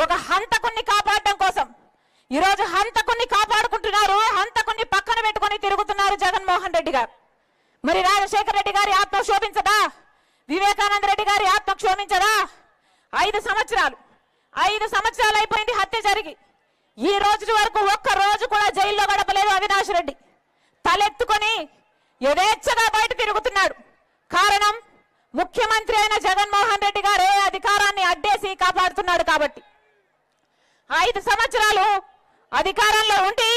ఒక హంతకుణ్ణి కాపాడడం కోసం ఈ రోజు హంతకుణ్ణి కాపాడుకుంటున్నారు, హంతకుణ్ణి పక్కన పెట్టుకొని తిరుగుతున్నారు జగన్మోహన్ రెడ్డి గారు. మరి రాజశేఖర రెడ్డి గారి ఆత్మ క్షోభించదా? వివేకానంద రెడ్డి గారి ఆత్మ క్షోభించదా? 5 సంవత్సరాలు అయిపోయింది హత్య జరిగి, ఈ రోజు వరకు ఒక్క రోజు కూడా జైల్లో గడపలేదు అవినాష్ రెడ్డి. తలెత్తుకొని యథేచ్ఛగా బయట తిరుగుతున్నాడు. కారణం ముఖ్యమంత్రి అయిన జగన్మోహన్ రెడ్డి గారే అధికారాన్ని అడ్డేసి కాపాడుతున్నాడు కాబట్టి. 5 సంవత్సరాలు అధికారంలో ఉండి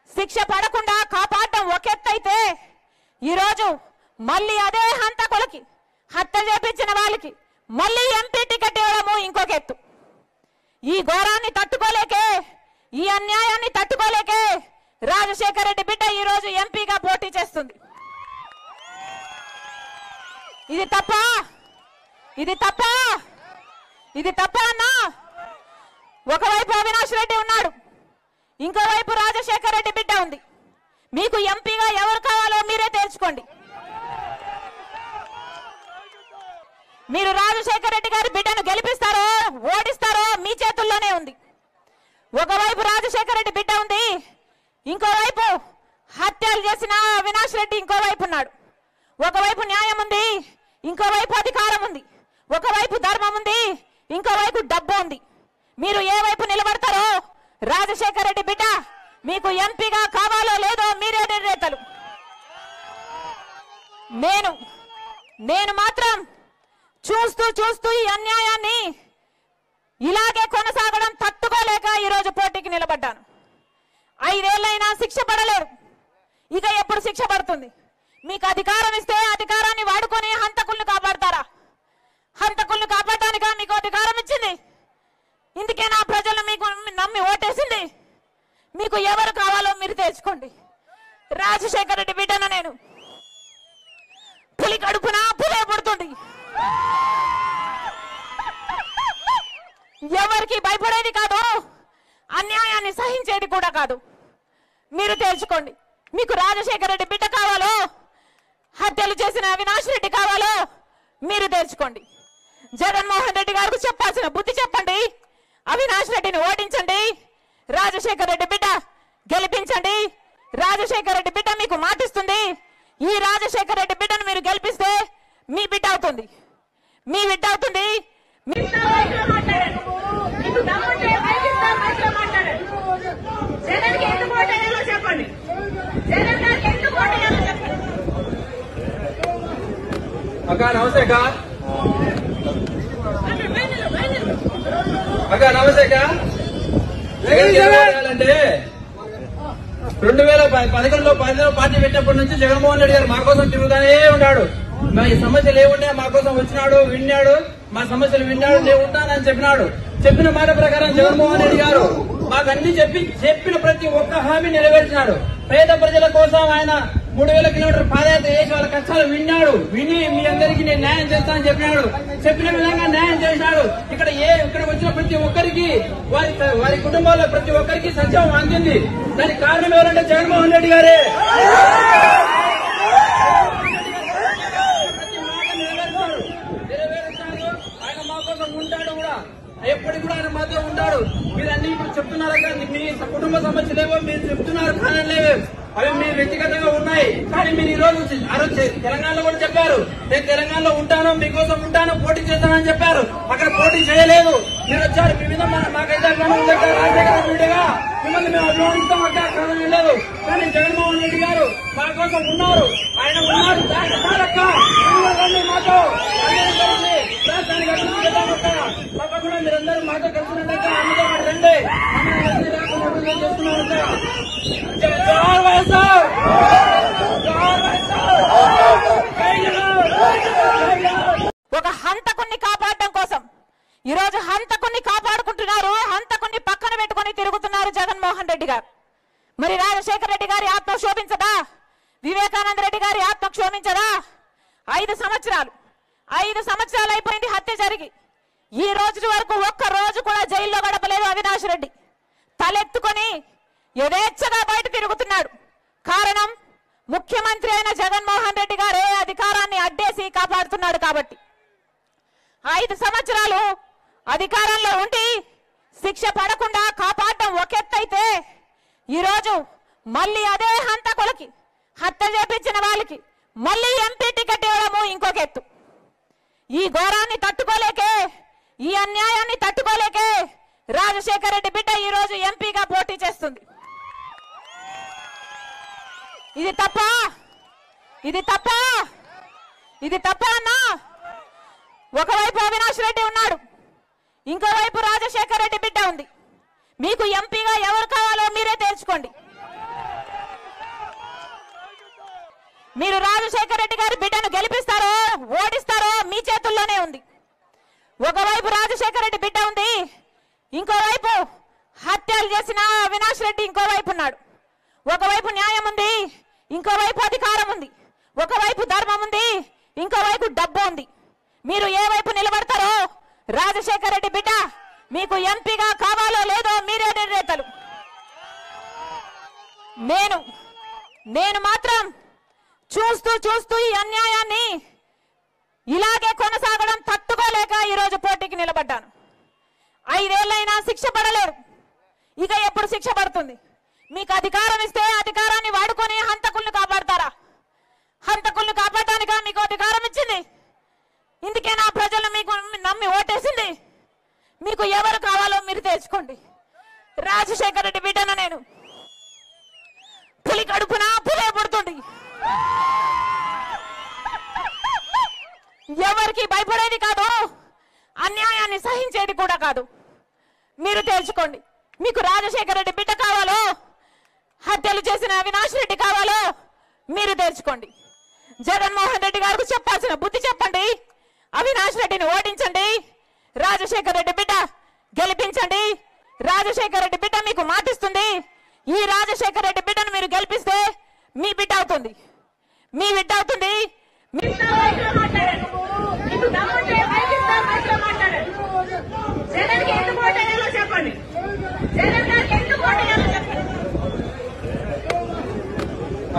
శిక్ష పడకుండా కాపాడడం ఒక ఎత్తైతే, ఈరోజు మళ్ళీ అదే హంతకులకి, హత్య చేపించిన వాళ్ళకి మళ్ళీ ఎంపీ టికెట్ ఇవ్వడము ఇంకొక ఎత్తు. ఈ ఘోరాన్ని తట్టుకోలేకే, ఈ అన్యాయాన్ని తట్టుకోలేకే రాజశేఖర రెడ్డి బిడ్డ ఈ రోజు ఎంపీగా పోటీ చేస్తుంది. ఇది తప్ప అన్నా? ఒకవైపు అవినాష్ రెడ్డి ఉన్నాడు, ఇంకోవైపు రాజశేఖర రెడ్డి బిడ్డ ఉంది. మీకు ఎంపీగా ఎవరు కావాలో మీరే తేల్చుకోండి. మీరు రాజశేఖర రెడ్డి గారి బిడ్డను గెలిపిస్తారో ఓడిస్తారో మీ చేతుల్లోనే ఉంది. ఒకవైపు రాజశేఖర రెడ్డి బిడ్డ ఉంది, ఇంకోవైపు హత్యలు చేసిన అవినాష్ రెడ్డి ఇంకోవైపు ఉన్నాడు. ఒకవైపు న్యాయం ఉంది, ఇంకోవైపు అధికారం ఉంది. ఒకవైపు ధర్మం ఉంది, ఇంకోవైపు డబ్బు ఉంది. మీరు ఏ వైపు నిలబడతారో రాజశేఖర రెడ్డి బిడ్డ మీకు ఎంపీగా కావాలో లేదో మీరే నిర్ణేతలు. నేను మాత్రం చూస్తూ ఈ అన్యాయాన్ని ఇలాగే కొనసాగడం తట్టుకోలేక ఈరోజు పోటీకి నిలబడ్డాను. 5 ఏళ్ళైనా శిక్ష పడలేరు, ఇక ఎప్పుడు శిక్ష పడుతుంది? మీకు అధికారం ఇస్తే అధికారాన్ని వాడుకొని హంతకుల్ని కాపాడతారా? హంతకుల్ని కాపాడటానికా మీకు అధికారం ఇచ్చింది? ఇందుకేనా ప్రజలు మీకు నమ్మి ఓటేసింది? మీకు ఎవరు కావాలో మీరు తెచ్చుకోండి. రాజశేఖర రెడ్డి బిడ్డను నేను. పులి కడుపున పులే పుడుతుంది. ఎవరికి భయపడేది కాదు, అన్యాయాన్ని సహించేది కూడా కాదు. మీరు తేల్చుకోండి. మీకు రాజశేఖర రెడ్డి బిడ్డ కావాలో, హత్యలు చేసిన అవినాష్ రెడ్డి కావాలో మీరు తేల్చుకోండి. జగన్మోహన్ రెడ్డి గారికి చెప్పాల్సిన బుద్ధి చెప్పండి. అవినాష్ రెడ్డిని ఓడించండి, రాజశేఖర రెడ్డి బిడ్డ గెలిపించండి. రాజశేఖర రెడ్డి బిడ్డ మీకు మాటిస్తుంది. ఈ రాజశేఖర రెడ్డి బిడ్డను మీరు గెలిపిస్తే మీ బిడ్డ అవుతుంది. నమస్తే నమస్తే. అంటే 2011లో పార్టీ పెట్టినప్పటి నుంచి జగన్మోహన్ రెడ్డి గారు మా కోసం తిరుగుతానే ఉన్నాడు. మా ఈ సమస్యలు ఏముండే మా కోసం వచ్చినాడు, విన్నాడు, మా సమస్యలు విన్నాడు, నేను ఉంటానని చెప్పినాడు. చెప్పిన మాట ప్రకారం జగన్మోహన్ రెడ్డి గారు మాకు అన్ని చెప్పిన ప్రతి ఒక్క హామీ నెరవేర్చినాడు. పేద ప్రజల కోసం ఆయన 3000 కిలోమీటర్ పాదయాత్ర చేసి వాళ్ళ కష్టాలు విని మీ అందరికీ నేను న్యాయం చేస్తానని చెప్పినాడు. చెప్పిన విధంగా న్యాయం చేసినాడు. ఇక్కడ వచ్చిన ప్రతి ఒక్కరికి వారి కుటుంబాల్లో ప్రతి ఒక్కరికి సంక్షేమం అందింది. దానికి కారణం ఎవరంటే జగన్మోహన్ రెడ్డి గారే. ఆయన మా కోసం ఉంటాడు కూడా, ఎప్పటికి కూడా ఆయన మాతో ఉంటాడు. మీరన్నీ ఇప్పుడు చెప్తున్నారు కానీ మీ కుటుంబ సమస్యలేవో మీరు చెప్తున్నారు, కారణలేవో అవి మీ వ్యక్తిగతంగా ఉన్నాయి. కానీ మీరు ఈ రోజు తెలంగాణలో కూడా చెప్పారు, నేను తెలంగాణలో ఉంటాను, మీకోసం ఉంటాను, పోటీ చేస్తానని చెప్పారు. అక్కడ పోటీ చేయలేదు. మీరు వచ్చారు, మీ మీద మాకైతే రాజశేఖరగా మిమ్మల్ని మేము అభిమానిస్తాం అంటే అక్కడ లేదు. కానీ జగన్మోహన్ రెడ్డి గారు మా కోసం ఉన్నారు, ఆయన ఉన్నారు. మాతో తప్పకుండా మీరందరూ మాతో కలిసినట్టు అందులో రండి. చేస్తున్నారు. ఒక హంతకుణ్ణి కాపాడడం కోసం ఈరోజు హంతకుణ్ణి కాపాడుకుంటున్నారు, హంతకుణ్ణి పక్కన పెట్టుకొని తిరుగుతున్నారు జగన్మోహన్ రెడ్డి గారు. మరి రాజశేఖర రెడ్డి గారి ఆత్మ క్షోభించదా? వివేకానంద రెడ్డి గారి ఆత్మ క్షోభించదా? 5 సంవత్సరాలు అయిపోయింది హత్య జరిగి, ఈ రోజు వరకు ఒక్క రోజు కూడా జైల్లో గడపలేదు అవినాష్ రెడ్డి. తలెత్తుకొని యథేచ్ఛగా బయట తిరుగుతున్నాడు. కారణం ముఖ్యమంత్రి అయిన జగన్మోహన్ రెడ్డి గారే అధికారాన్ని అడ్డేసి కాపాడుతున్నాడు కాబట్టి. 5 సంవత్సరాలు అధికారంలో ఉండి శిక్ష పడకుండా కాపాడటం ఒక ఎత్తు అయితే ఈరోజు మళ్ళీ అదే హంతకులకి హత్య చేపించిన వాళ్ళకి మళ్ళీ ఎంపీ టికెట్ ఇవ్వడము ఇంకొక ఎత్తు. ఈ ఘోరాన్ని తట్టుకోలేకే, ఈ అన్యాయాన్ని తట్టుకోలేకే రాజశేఖర రెడ్డి బిడ్డ ఈ రోజు ఎంపీగా పోటీ చేస్తుంది. ఇది తప్ప, ఇది తప్ప, ఇది తప్ప అన్నా. ఒకవైపు అవినాష్ రెడ్డి ఉన్నాడు, ఇంకోవైపు రాజశేఖర రెడ్డి బిడ్డ ఉంది. మీకు ఎంపీగా ఎవరు కావాలో మీరే తేల్చుకోండి. మీరు రాజశేఖర రెడ్డి గారి బిడ్డను గెలిపిస్తారో ఓడిస్తారో మీ చేతుల్లోనే ఉంది. ఒకవైపు రాజశేఖర రెడ్డి బిడ్డ ఉంది, ఇంకోవైపు హత్యలు చేసిన అవినాష్ రెడ్డి ఇంకోవైపు ఉన్నాడు. ఒకవైపు న్యాయం ఉంది, ఇంకోవైపు అధికారం ఉంది. ఒకవైపు ధర్మం ఉంది, ఇంకోవైపు డబ్బు ఉంది. మీరు ఏ వైపు నిలబడతారో రాజశేఖర రెడ్డి బిడ్డ మీకు ఎంపీగా కావాలో లేదో మీరే నిర్ణేతలు. నేను మాత్రం చూస్తూ చూస్తూ ఈ అన్యాయాన్ని ఇలాగే కొనసాగడం తట్టుకోలేక ఈరోజు పోటీకి నిలబడ్డాను. 5 ఏళ్ళైనా శిక్ష పడలేరు, ఇక ఎప్పుడు శిక్ష పడుతుంది? మీకు అధికారం ఇస్తే అధికారాన్ని వాడుకొని హంతకుల్ని కాపాడతారా? హంతకుల్ని కాపాడటానికా మీకు అధికారం ఇచ్చింది? ఇందుకే నా ప్రజలు మీకు నమ్మి ఓటేసింది. మీకు ఎవరు కావాలో మీరు తెచ్చుకోండి. రాజశేఖర రెడ్డి బిడ్డను నేను. పులి కడుపున పులే పడుతుంది. ఎవరికి భయపడేది కాదు, అన్యాయాన్ని సహించేది కూడా కాదు. మీరు తెలుసుకోండి. మీకు రాజశేఖర రెడ్డి బిడ్డ కావాలో, హత్యలు చేసిన అవినాష్ రెడ్డి కావాలో మీరు తెలుసుకోండి. జగన్మోహన్ రెడ్డి గారికి చెప్పాల్సిన బుద్ధి చెప్పండి. అవినాష్ రెడ్డిని ఓడించండి, రాజశేఖర రెడ్డి బిడ్డ గెలిపించండి. రాజశేఖర రెడ్డి బిడ్డ మీకు మాటిస్తుంది. ఈ రాజశేఖర రెడ్డి బిడ్డను మీరు గెలిపిస్తే మీ బిడ్డ అవుతుంది, మీ బిడ్డ అవుతుంది.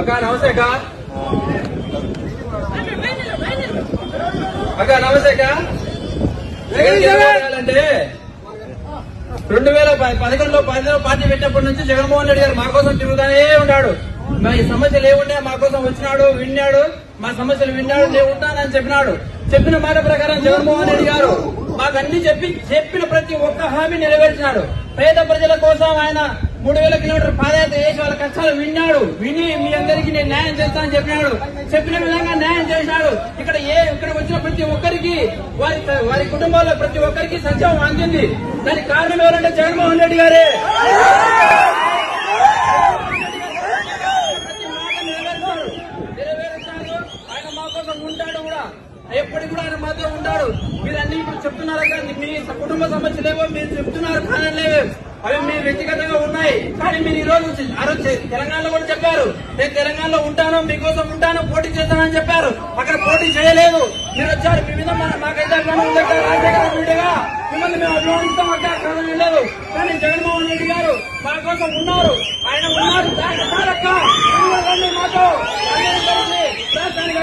అక్క నమస్తే అక్క. అక్క నమస్తే అక్క. అంటే 2011లో పార్టీ పెట్టినప్పటి నుంచి జగన్మోహన్ రెడ్డి గారు మా కోసం తిరుగుతానే ఉన్నాడు. మా సమస్యలు ఏముండే మా కోసం వచ్చినాడు, విన్నాడు, మా సమస్యలు విన్నాడు, నేను ఉంటానని చెప్పినాడు. చెప్పిన మాట ప్రకారం జగన్మోహన్ రెడ్డి గారు మాకు అన్ని చెప్పిన ప్రతి ఒక్క హామీ నెరవేర్చినాడు. పేద ప్రజల కోసం ఆయన 3000 కిలోమీటర్ పాదయాత్ర చేసి వాళ్ళ కష్టాలు విని మీ అందరికీ నేను న్యాయం చేస్తానని చెప్పినాడు. చెప్పిన విధంగా న్యాయం చేసినాడు. ఇక్కడ వచ్చిన ప్రతి ఒక్కరికి వారి కుటుంబాల్లో ప్రతి ఒక్కరికి సంక్షేమం అందింది. దానికి కారణం ఎవరంటే జగన్మోహన్ రెడ్డి గారే. నెరవేరుస్తాడు. ఆయన మా కోసం ఉంటాడు కూడా, ఎప్పటికి కూడా ఆయన మాతో ఉంటాడు. మీరన్నీ ఇప్పుడు చెప్తున్నారు కానీ మీ కుటుంబ సమస్యలేవో మీరు చెప్తున్నారు, కారణలేవో అవి మీ వ్యక్తిగతంగా ఉన్నాయి. కానీ మీరు ఈ రోజు తెలంగాణలో కూడా చెప్పారు, నేను తెలంగాణలో ఉంటాను, మీకోసం ఉంటాను, పోటీ చేస్తానని చెప్పారు. అక్కడ పోటీ చేయలేదు, మీరు వచ్చారు. మీ మీద మాకైతే అభిమానం ఉంది, రాజశేఖర రెడ్డిగా మిమ్మల్ని మేము అభిమానిస్తాం. అక్కడ కారణం లేదు. కానీ జగన్మోహన్ రెడ్డి గారు మా కోసం ఉన్నారు, ఆయన ఉన్నారు. మాతో రాష్ట్రానికి